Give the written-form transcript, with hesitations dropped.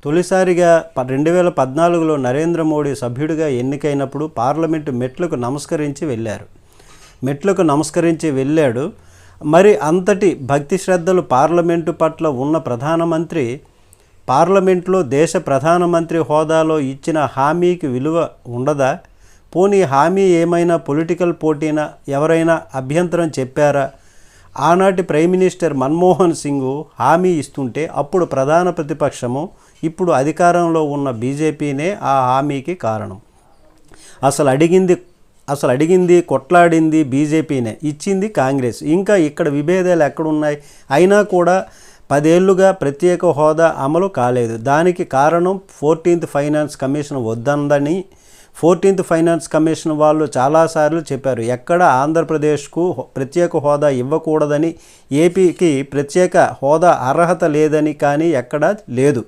తొలిసారిగా 2014లో నరేంద్ర మోడీ సభ్యుడిగా ఎన్నికైనప్పుడు పార్లమెంటు మెట్లకు నమస్కరించి వెళ్ళాడు. మరి అంతటి భక్తి శ్రద్ధలు పార్లమెంటు పట్ల ఉన్న ప్రధానమంత్రి పార్లమెంట్లో దేశ ప్రధానమంత్రి హోదాలో ఇచ్చిన హామీకి విలువ ఉండదా? పోనీ హామీ ఏమైనా పొలిటికల్ పోటీనా? ఎవరైనా అభ్యంతరం చెప్పారా? ఆనాటి ప్రైమ్ మినిస్టర్ మన్మోహన్ సింగ్ హామీ ఇస్తుంటే అప్పుడు ప్రధాన ప్రతిపక్షము, ఇప్పుడు అధికారంలో ఉన్న బీజేపీనే ఆ హామీకి కారణం. అసలు అడిగింది కొట్లాడింది బీజేపీనే, ఇచ్చింది కాంగ్రెస్. ఇంకా ఇక్కడ విభేదాలు ఎక్కడున్నాయి? అయినా కూడా 10 ఏళ్లుగా ప్రత్యేక హోదా అమలు కాలేదు. దానికి కారణం 14th ఫైనాన్స్ కమిషన్ వద్దందని 14th ఫైనాన్స్ కమిషన్ వాళ్ళు చాలాసార్లు చెప్పారు. ఎక్కడ ఆంధ్రప్రదేశ్కు ప్రత్యేక హోదా ఇవ్వకూడదని, ఏపీకి ప్రత్యేక హోదా అర్హత లేదని, కానీ ఎక్కడా లేదు.